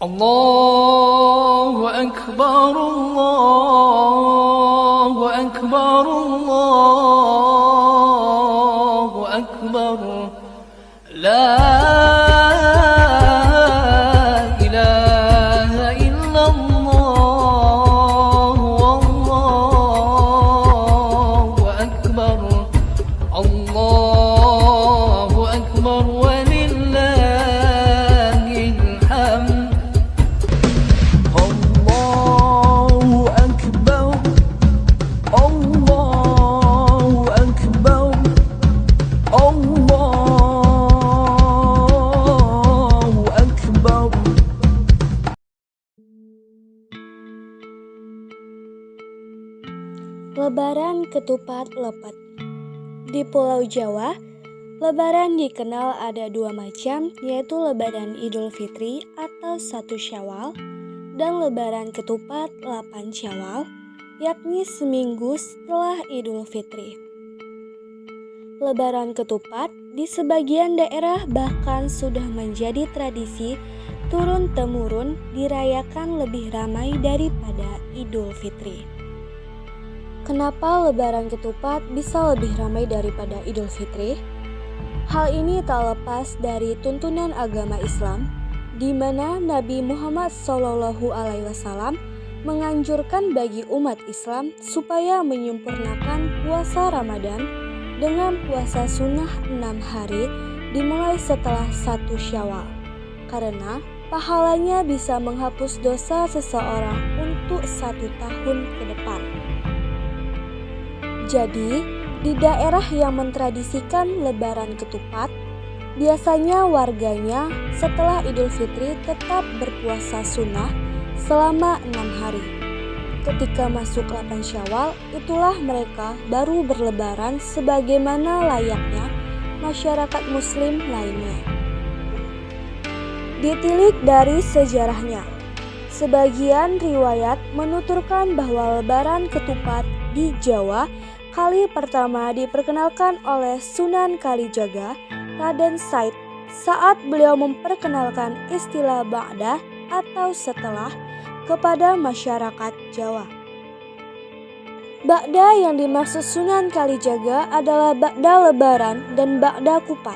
الله أكبر الله أكبر الله أكبر لا إله إلا الله والله أكبر الله أكبر ولله الحمد الله أكبر الله أكبر الله أكبر. Lebaran ketupat lepet. Di Pulau Jawa, Lebaran dikenal ada dua macam, yaitu Lebaran Idul Fitri atau 1 Syawal dan Lebaran ketupat 8 Syawal, yakni seminggu setelah Idul Fitri. Lebaran ketupat di sebagian daerah bahkan sudah menjadi tradisi turun-temurun dirayakan lebih ramai daripada Idul Fitri. Kenapa Lebaran ketupat bisa lebih ramai daripada Idul Fitri? Hal ini tak lepas dari tuntunan agama Islam, di mana Nabi Muhammad SAW menganjurkan bagi umat Islam supaya menyempurnakan puasa Ramadan dengan puasa sunnah 6 hari dimulai setelah 1 Syawal, karena pahalanya bisa menghapus dosa seseorang untuk 1 tahun ke depan. Jadi, di daerah yang mentradisikan Lebaran ketupat, biasanya warganya setelah Idul Fitri tetap berpuasa sunnah selama 6 hari. Ketika masuk 8 Syawal, itulah mereka baru berlebaran sebagaimana layaknya masyarakat muslim lainnya. Ditilik dari sejarahnya, sebagian riwayat menuturkan bahwa Lebaran ketupat di Jawa kali pertama diperkenalkan oleh Sunan Kalijaga, Raden Said, saat beliau memperkenalkan istilah ba'da atau setelah kepada masyarakat Jawa. Ba'da yang dimaksud Sunan Kalijaga adalah ba'da Lebaran dan ba'da kupat.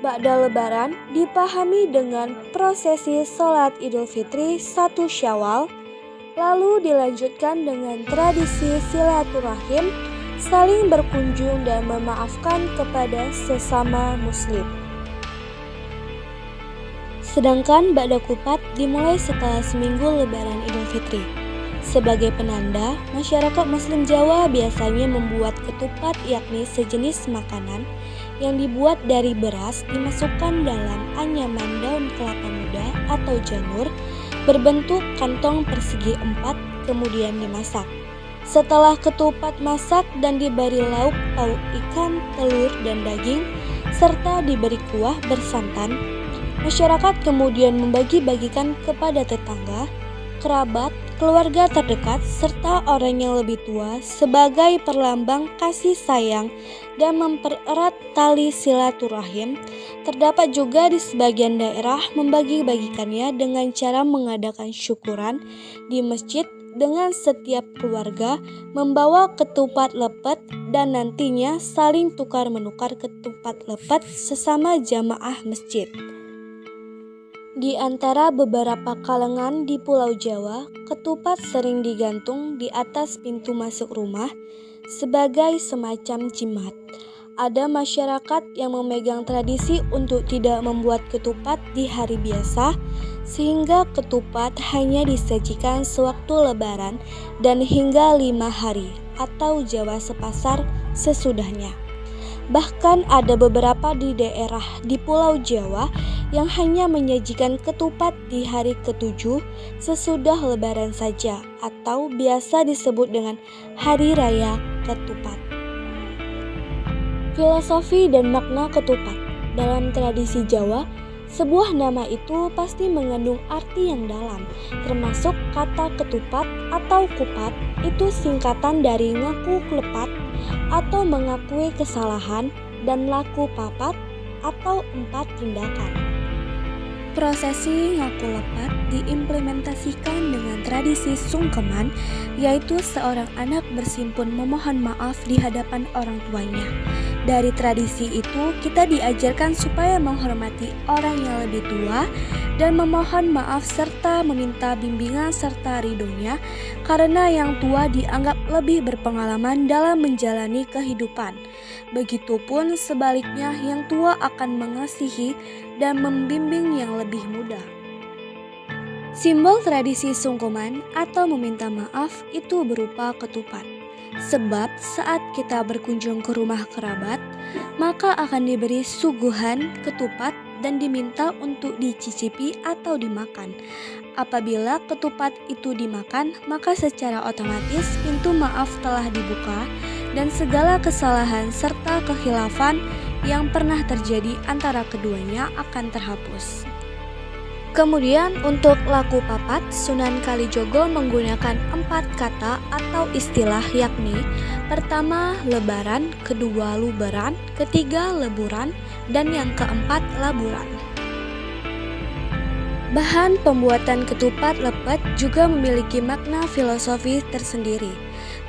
Ba'da Lebaran dipahami dengan prosesi sholat Idul Fitri 1 Syawal, lalu dilanjutkan dengan tradisi silaturahim, saling berkunjung dan memaafkan kepada sesama muslim. Sedangkan ba'da kupat dimulai setelah seminggu Lebaran Idul Fitri. Sebagai penanda, masyarakat muslim Jawa biasanya membuat ketupat, yakni sejenis makanan yang dibuat dari beras dimasukkan dalam anyaman daun kelapa muda atau janur berbentuk kantong persegi 4, kemudian dimasak. Setelah ketupat masak dan diberi lauk pauk ikan, telur, dan daging, serta diberi kuah bersantan, masyarakat kemudian membagi-bagikan kepada tetangga, kerabat, keluarga terdekat, serta orang yang lebih tua sebagai perlambang kasih sayang dan mempererat tali silaturahim. Terdapat juga di sebagian daerah membagi-bagikannya dengan cara mengadakan syukuran di masjid dengan setiap keluarga membawa ketupat lepet dan nantinya saling tukar-menukar ketupat lepet sesama jamaah masjid. Di antara beberapa kalangan di Pulau Jawa, ketupat sering digantung di atas pintu masuk rumah sebagai semacam jimat. Ada masyarakat yang memegang tradisi untuk tidak membuat ketupat di hari biasa, sehingga ketupat hanya disajikan sewaktu Lebaran dan hingga 5 hari atau Jawa sepasar sesudahnya. Bahkan ada beberapa di daerah di Pulau Jawa yang hanya menyajikan ketupat di hari ke-7 sesudah Lebaran saja, atau biasa disebut dengan Hari Raya Ketupat. Filosofi dan makna ketupat. Dalam tradisi Jawa, sebuah nama itu pasti mengandung arti yang dalam, termasuk kata ketupat atau kupat itu singkatan dari ngaku klepat atau mengakui kesalahan, dan laku papat atau 4 tindakan. Prosesi ngaku lepat diimplementasikan dengan tradisi sungkeman, yaitu seorang anak bersimpun memohon maaf di hadapan orang tuanya. Dari tradisi itu, kita diajarkan supaya menghormati orang yang lebih tua dan memohon maaf serta meminta bimbingan serta ridhonya, karena yang tua dianggap lebih berpengalaman dalam menjalani kehidupan. Begitupun sebaliknya, yang tua akan mengasihi dan membimbing yang lebih muda. Simbol tradisi sungkeman atau meminta maaf itu berupa ketupat. Sebab saat kita berkunjung ke rumah kerabat, maka akan diberi suguhan ketupat dan diminta untuk dicicipi atau dimakan. Apabila ketupat itu dimakan, maka secara otomatis pintu maaf telah dibuka dan segala kesalahan serta kekhilafan yang pernah terjadi antara keduanya akan terhapus. Kemudian untuk laku papat, Sunan Kalijogo menggunakan 4 kata atau istilah, yakni pertama lebaran, kedua luberan, ketiga leburan, dan yang keempat laburan. Bahan pembuatan ketupat lepet juga memiliki makna filosofi tersendiri.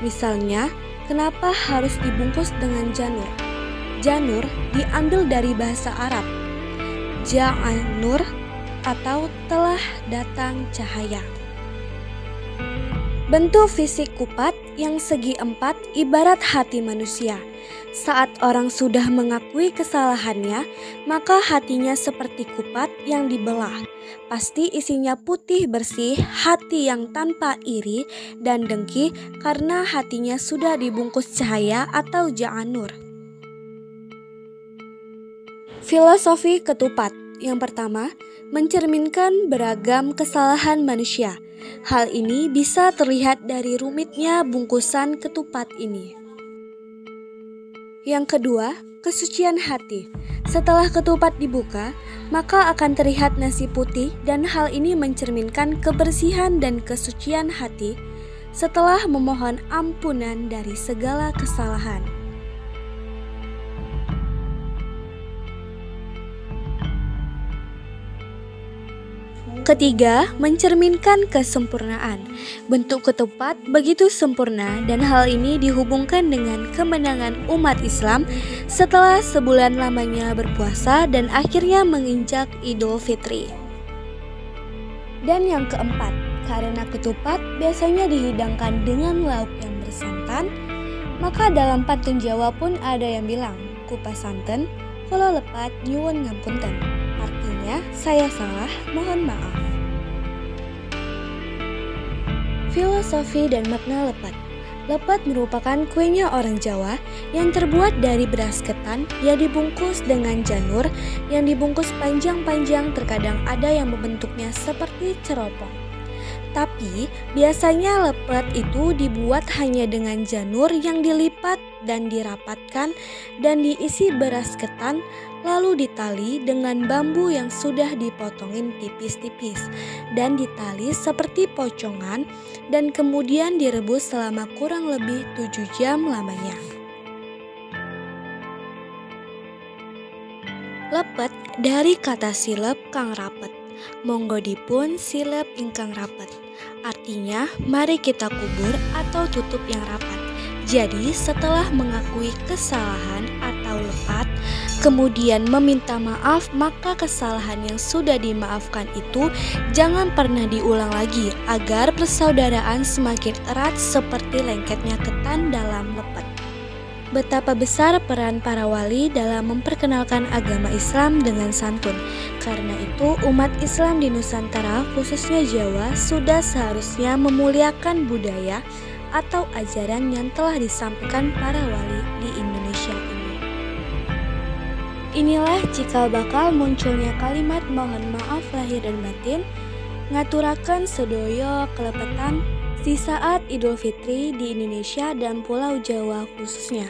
Misalnya, kenapa harus dibungkus dengan janur? Janur diambil dari bahasa Arab, ja'an-nur, atau telah datang cahaya. Bentuk fisik kupat yang segi 4 ibarat hati manusia. Saat orang sudah mengakui kesalahannya, maka hatinya seperti kupat yang dibelah. Pasti isinya putih bersih, hati yang tanpa iri dan dengki, karena hatinya sudah dibungkus cahaya atau ja'an-nur. Filosofi ketupat. Yang pertama, mencerminkan beragam kesalahan manusia. Hal ini bisa terlihat dari rumitnya bungkusan ketupat ini. Yang kedua, kesucian hati. Setelah ketupat dibuka, maka akan terlihat nasi putih, dan hal ini mencerminkan kebersihan dan kesucian hati setelah memohon ampunan dari segala kesalahan. Ketiga, mencerminkan kesempurnaan. Bentuk ketupat begitu sempurna dan hal ini dihubungkan dengan kemenangan umat Islam setelah sebulan lamanya berpuasa dan akhirnya menginjak Idul Fitri. Dan yang keempat, karena ketupat biasanya dihidangkan dengan lauk yang bersantan, maka dalam pantun Jawa pun ada yang bilang, kupas santen, kula lepat nyuwun ngapunten. Artinya, saya salah, mohon maaf. Filosofi dan makna lepet. Lepet merupakan kuenya orang Jawa yang terbuat dari beras ketan yang dibungkus dengan janur yang dibungkus panjang-panjang, terkadang ada yang membentuknya seperti ceropong. Tapi biasanya lepet itu dibuat hanya dengan janur yang dilipat dan dirapatkan dan diisi beras ketan, lalu ditali dengan bambu yang sudah dipotongin tipis-tipis dan ditali seperti pocongan dan kemudian direbus selama kurang lebih 7 jam lamanya. Lepet dari kata silep kang rapet, monggo dipun silep ingkang rapet. Artinya, mari kita kubur atau tutup yang rapat. Jadi, setelah mengakui kesalahan atau lepat, kemudian meminta maaf, maka kesalahan yang sudah dimaafkan itu jangan pernah diulang lagi agar persaudaraan semakin erat seperti lengketnya ketan dalam lepet. Betapa besar peran para wali dalam memperkenalkan agama Islam dengan santun. Karena itu, umat Islam di Nusantara, khususnya Jawa, sudah seharusnya memuliakan budaya atau ajaran yang telah disampaikan para wali di Indonesia ini. Inilah cikal bakal munculnya kalimat mohon maaf lahir dan batin, ngaturaken sedaya kelepetan di saat Idul Fitri di Indonesia dan Pulau Jawa khususnya.